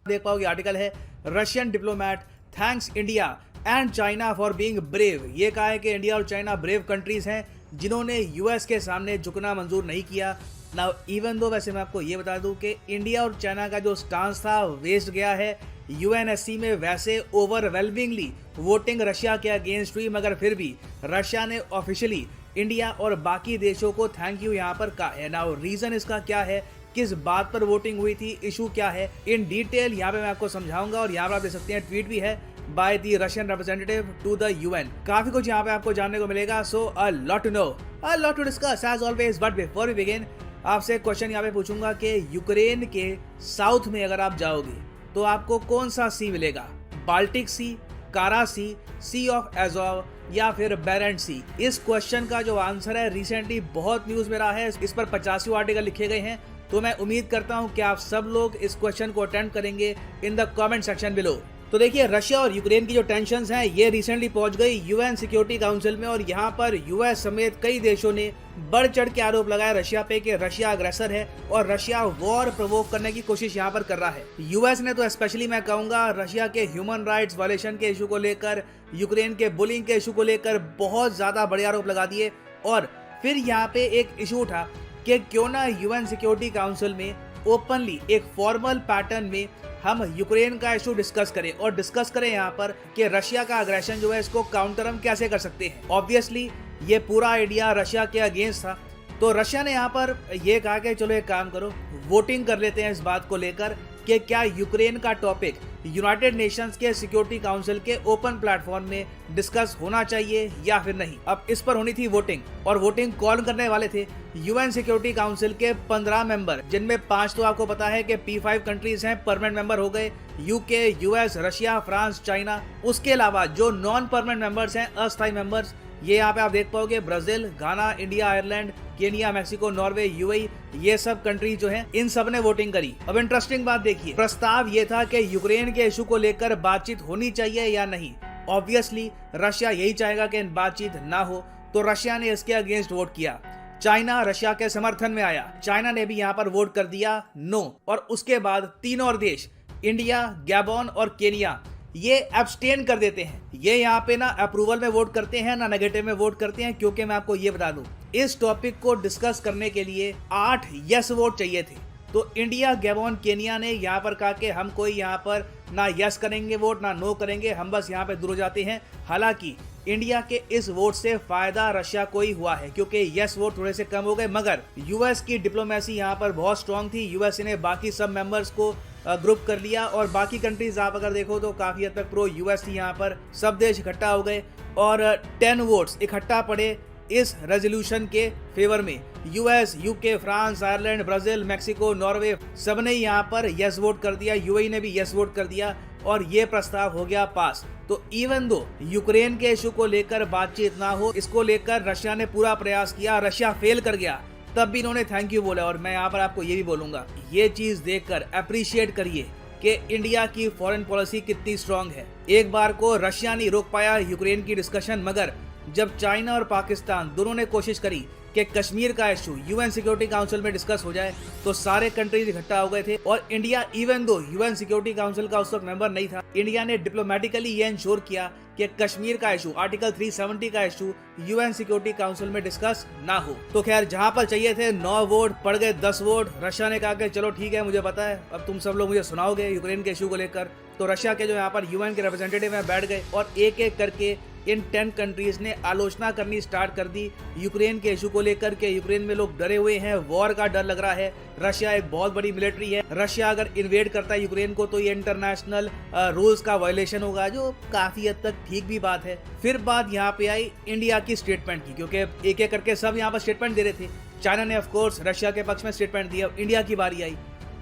देख पाओगे आर्टिकल है Russian diplomat thanks India and China for being brave. ये कहा है कि इंडिया और चाइना ब्रेव कंट्रीज हैं जिन्होंने यूएस के सामने झुकना मंजूर नहीं किया। नाउ इवन दो वैसे मैं आपको ये बता दूं कि इंडिया और चाइना का जो स्टांस था वेस्ट गया है यूएनएससी में। वैसे ओवरवेलमिंगली वोटिंग रशिया के अगेंस्ट हुई, मगर फिर भी रशिया ने ऑफिशियली इंडिया और बाकी देशों को थैंक यू यहाँ पर कहा है। नाउ रीजन इसका क्या है, किस बात पर वोटिंग हुई थी, इशू क्या है, इन डिटेल यहाँ पे मैं आपको समझाऊंगा। और यहाँ पर आप देख सकते हैं ट्वीट भी है by the Russian representative to the UN. काफी कुछ यहाँ पे आपको जानने को मिलेगा। So a lot to know, a lot to discuss as always. But before we begin आपसे एक क्वेश्चन यहाँ पे पूछूंगा कि यूक्रेन के साउथ में अगर आप जाओगे तो आपको कौन सा सी मिलेगा, बाल्टिक सी, कारा सी ऑफ एजोव या फिर बेरेंट सी। इस क्वेश्चन का जो आंसर है रिसेंटली बहुत न्यूज में रहा है, इस पर 50 आर्टिकल लिखे गए हैं। तो मैं उम्मीद करता हूं कि आप सब लोग इस क्वेश्चन को अटेम्प्ट करेंगे in the comment section below. तो देखिए रशिया और यूक्रेन की जो टेंशंस हैं ये रिसेंटली पहुंच गई यूएन सिक्योरिटी काउंसिल में, और यहां पर यूएस समेत कई देशों ने बढ़ चढ़ के आरोप लगाया रशिया पे कि रशिया अग्रेसर है और रशिया वॉर प्रोवोक करने की कोशिश यहां पर कर रहा है। यूएस ने तो स्पेशली मैं कहूंगा रशिया के ह्यूमन राइट्स वायलेशन के इशू को लेकर, यूक्रेन के बुलिंग के इशू को लेकर बहुत ज्यादा बड़े आरोप लगा दिए। और फिर यहाँ पे एक इशू उठा कि क्यों ना यूएन सिक्योरिटी काउंसिल में ओपनली एक फॉर्मल पैटर्न में हम यूक्रेन का इशू डिस्कस करें, और डिस्कस करें यहाँ पर कि रशिया का अग्रेशन जो है इसको काउंटर हम कैसे कर सकते हैं। ऑब्वियसली ये पूरा आइडिया रशिया के अगेंस्ट था, तो रशिया ने यहाँ पर ये कहा कि चलो एक काम करो, वोटिंग कर लेते हैं इस बात को लेकर कि क्या यूक्रेन का टॉपिक यूनाइटेड नेशंस के सिक्योरिटी काउंसिल के ओपन प्लेटफॉर्म में डिस्कस होना चाहिए या फिर नहीं। अब इस पर होनी थी वोटिंग, और वोटिंग कौन करने वाले थे, यूएन सिक्योरिटी काउंसिल के 15 मेंबर, जिनमें 5 तो आपको पता है कि P5 कंट्रीज हैं, परमानेंट मेंबर हो गए, UK, US, Russia, France, China. उसके अलावा जो नॉन परमानेंट मेंबर्स हैं, अस्थायी मेंबर्स, ये यहाँ पे आप देख पाओगे Brazil, Ghana, India, Ireland, Kenya, Mexico, Norway, UAE, ये सब कंट्री जो हैं इन सब ने वोटिंग करी। अब इंटरेस्टिंग बात देखिए, प्रस्ताव ये था कि यूक्रेन के इशू को लेकर बातचीत होनी चाहिए या नहीं। ऑब्वियसली रशिया यही चाहेगा कि बातचीत ना हो, तो रशिया ने इसके अगेंस्ट वोट किया। चाइना रशिया के समर्थन में आया, चाइना ने भी यहाँ पर वोट कर दिया नो। और उसके बाद 3 और देश, इंडिया, गैबोन और केनिया, ये एब्सटेन कर देते हैं। ये यहाँ पे ना अप्रूवल में वोट करते हैं ना नेगेटिव में वोट करते हैं, क्योंकि मैं आपको ये बता दूं इस टॉपिक को डिस्कस करने के लिए 8 यस वोट चाहिए थे। तो इंडिया, गैबोन, केनिया ने यहाँ पर कहा कि हम कोई यहाँ पर ना यस करेंगे वोट ना नो करेंगे, हम बस यहाँ पे दूर हो जाते हैं। हालांकि इंडिया के इस वोट से फायदा रशिया को ही हुआ है, क्योंकि यस वोट थोड़े से कम हो गए, मगर यूएस की डिप्लोमेसी यहाँ पर बहुत स्ट्रांग थी। यूएस ने बाकी सब मेंबर्स को ग्रुप कर लिया, और बाकी कंट्रीज आप अगर देखो तो काफी हद तक प्रो यूएस थी। यहाँ पर सब देश इकट्ठा हो गए और 10 वोट्स इकट्ठा पड़े इस रेजोल्यूशन के फेवर में। US, UK, France, Ireland, Brazil, Mexico, Norway, सबने यहाँ पर यस वोट कर दिया, यूएई ने भी यस वोट कर दिया, और ये प्रस्ताव हो गया पास। तो इवन दो यूक्रेन के इशू को लेकर बातचीत ना हो, इसको लेकर रशिया ने पूरा प्रयास किया, रशिया फेल कर गया, तब भी इन्होंने थैंक यू बोला। और मैं यहाँ पर आपको ये भी बोलूंगा, ये चीज देखकर अप्रिशिएट करिए कि इंडिया की फॉरेन पॉलिसी कितनी स्ट्रांग है। एक बार को रशिया नहीं रोक पाया यूक्रेन की डिस्कशन, मगर जब चाइना और पाकिस्तान दोनों ने कोशिश करी कि कश्मीर का इशू यूएन सिक्योरिटी काउंसिल में डिस्कस हो जाए, तो सारे कंट्रीज इकट्ठा हो गए थे। और India even though UN security council का उस वक्त मेंबर नहीं था, इंडिया ने डिप्लोमेटिकली ये इंश्योर किया कि कश्मीर का इशू, आर्टिकल 370 का इशू यूएन सिक्योरिटी काउंसिल में डिस्कस ना हो। तो खैर जहां पर चाहिए थे 9 वोट पड़ गए 10 वोट। रशिया ने कहा कि चलो ठीक है, मुझे पता है, अब तुम सब लोग मुझे सुनाओगे यूक्रेन के इशू को लेकर। तो रशिया के जो यहाँ पर यूएन के रिप्रेजेंटेटिव हैं बैठ गए, और एक एक करके इन 10 कंट्रीज ने आलोचना करनी स्टार्ट कर दी यूक्रेन के इशू को लेकर के। यूक्रेन में लोग डरे हुए हैं, वॉर का डर लग रहा है, रशिया एक बहुत बड़ी मिलिट्री है, रशिया अगर इन्वेड करता है यूक्रेन को तो ये इंटरनेशनल रूल्स का वायलेशन होगा, जो काफी हद तक ठीक भी बात है। फिर बात यहाँ पे आई इंडिया की स्टेटमेंट की, क्योंकि एक एक करके सब यहाँ पर स्टेटमेंट दे रहे थे। चाइना ने ऑफ कोर्स रशिया के पक्ष में स्टेटमेंट दिया, इंडिया की बारी आई।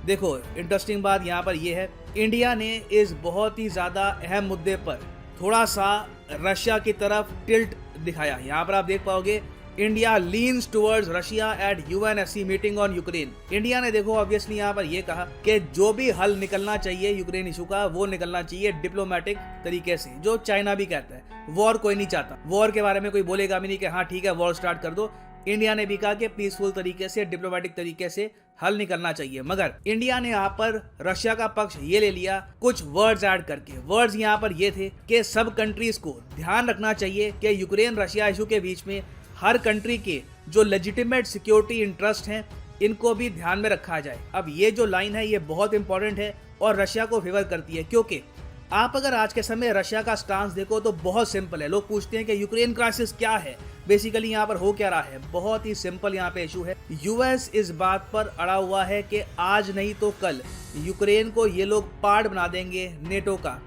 देखो इंटरेस्टिंग बात यहाँ पर यह है, इंडिया ने इस बहुत ही ज्यादा अहम मुद्दे पर थोड़ा सा रशिया की तरफ टिल्ट दिखाया। यहाँ पर आप देख पाओगे India leans towards Russia at UNSC meeting on Ukraine. India ने देखो ऑब्वियसली यहाँ पर ये कहा कि जो भी हल निकलना चाहिए यूक्रेन इशू का, वो निकलना चाहिए डिप्लोमेटिक तरीके से, जो चाइना भी कहता है। वॉर कोई नहीं चाहता, वॉर के बारे में कोई बोलेगा भी नहीं कि हाँ ठीक है वॉर स्टार्ट कर दो। इंडिया ने भी कहा कि पीसफुल तरीके से, डिप्लोमेटिक तरीके से हल निकलना चाहिए। मगर इंडिया ने यहाँ पर रशिया का पक्ष ये ले लिया कुछ वर्ड्स ऐड करके। वर्ड्स यहाँ पर ये थे कि सब कंट्रीज को ध्यान रखना चाहिए कि यूक्रेन रशिया इशू के बीच में हर कंट्री के जो लेजिटिमेट सिक्योरिटी इंटरेस्ट हैं इनको भी ध्यान में रखा जाए। अब ये जो लाइन है ये बहुत इंपॉर्टेंट है और रशिया को फेवर करती है, क्योंकि आप अगर आज के समय रशिया का स्टांस देखो तो बहुत सिंपल है। लोग पूछते हैं कि यूक्रेन क्राइसिस क्या है, बेसिकली यहाँ पर हो क्या रहा है। बहुत ही सिंपल यहाँ पे इशू है। यूएस इस बात पर अड़ा हुआ है कि आज नहीं तो कल यूक्रेन को ये लोग पार्ट बना देंगे नेटो का।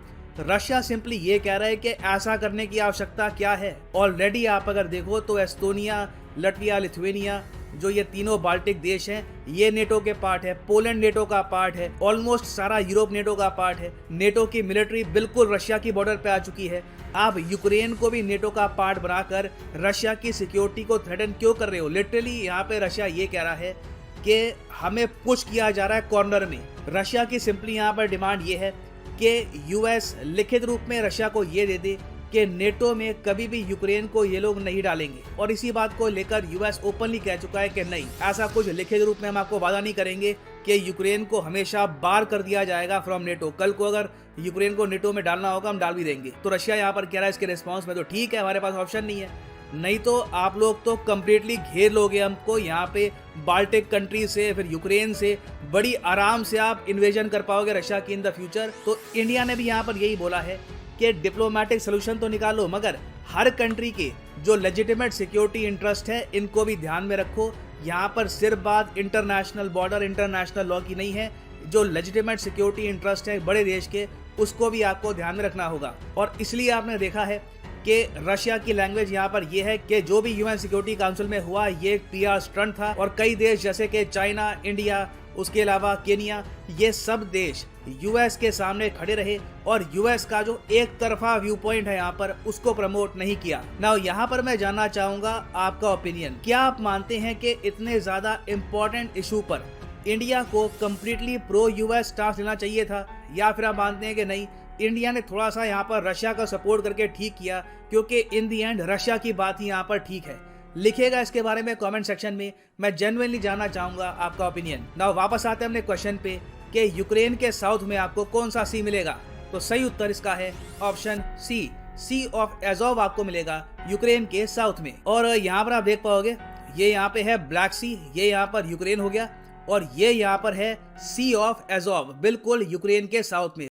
रशिया सिंपली ये कह रहा है कि ऐसा करने की आवश्यकता क्या है। ऑलरेडी आप अगर देखो तो एस्टोनिया, लटविया, लिथुएनिया, जो ये तीनों बाल्टिक देश हैं, ये नेटो के पार्ट है। पोलैंड नेटो का पार्ट है। ऑलमोस्ट सारा यूरोप नेटो का पार्ट है। नेटो की मिलिट्री बिल्कुल रशिया की बॉर्डर पे आ चुकी है। आप यूक्रेन को भी नेटो का पार्ट बनाकर रशिया की सिक्योरिटी को थ्रेटन क्यों कर रहे हो? लिटरली यहाँ पे रशिया ये कह रहा है कि हमें पुश किया जा रहा है कॉर्नर में। रशिया की सिंपली यहाँ पर डिमांड ये है कि यूएस लिखित रूप में रशिया को ये दे दे कि नेटो में कभी भी यूक्रेन को ये लोग नहीं डालेंगे। और इसी बात को लेकर यूएस ओपनली कह चुका है कि नहीं, ऐसा कुछ लिखित रूप में हम आपको वादा नहीं करेंगे कि यूक्रेन को हमेशा बार कर दिया जाएगा फ्रॉम नेटो। कल को अगर यूक्रेन को नेटो में डालना होगा हम डाल भी देंगे। तो रशिया यहाँ पर कह रहा है इसके रिस्पॉन्स में तो ठीक है, हमारे पास ऑप्शन नहीं है, नहीं तो आप लोग तो कंप्लीटली घेर लोगे हमको यहाँ पे बाल्टिक कंट्री से, फिर यूक्रेन से बड़ी आराम से आप इन्वेजन कर पाओगे रशिया की इन द फ्यूचर। तो इंडिया ने भी यहाँ पर यही बोला है कि डिप्लोमेटिक सोल्यूशन तो निकालो, मगर हर कंट्री के जो लेजिटिमेट सिक्योरिटी इंटरेस्ट है इनको भी ध्यान में रखो। यहाँ पर सिर्फ बात इंटरनेशनल बॉर्डर, इंटरनेशनल लॉ की नहीं है। जो लेजिटिमेट सिक्योरिटी इंटरेस्ट है बड़े देश के, उसको भी आपको ध्यान में रखना होगा। और इसलिए आपने देखा है कि रशिया की लैंग्वेज यहाँ पर यह है कि जो भी यूएन सिक्योरिटी काउंसिल में हुआ ये एक पीआर स्टंट था। और कई देश जैसे कि चाइना, इंडिया, उसके अलावा केनिया, ये सब देश यूएस के सामने खड़े रहे और यूएस का जो एक तरफा व्यू पॉइंट है यहाँ पर उसको प्रमोट नहीं किया। नाउ यहाँ पर मैं जानना चाहूंगा आपका ओपिनियन। क्या आप मानते हैं कि इतने ज्यादा इम्पोर्टेंट इशू पर इंडिया को कम्प्लीटली प्रो यूएस स्टांस लेना चाहिए था, या फिर आप मानते हैं कि नहीं, इंडिया ने थोड़ा सा यहाँ पर रशिया का सपोर्ट करके ठीक किया, क्योंकि इन दी एंड रशिया की बात ही यहाँ पर ठीक है? लिखिएगा इसके बारे में कमेंट सेक्शन में, मैं जेन्युइनली जानना चाहूंगा आपका ओपिनियन। नाउ वापस आते हैं अपने क्वेश्चन पे कि यूक्रेन के साउथ में आपको कौन सा सी मिलेगा? तो सही उत्तर इसका है ऑप्शन सी ऑफ एजोव आपको मिलेगा यूक्रेन के साउथ में। और यहाँ पर आप देख पाओगे ये यहाँ पे है ब्लैक सी, ये यहाँ पर यूक्रेन हो गया, और ये यहाँ पर है सी ऑफ एजोव, बिल्कुल यूक्रेन के साउथ में।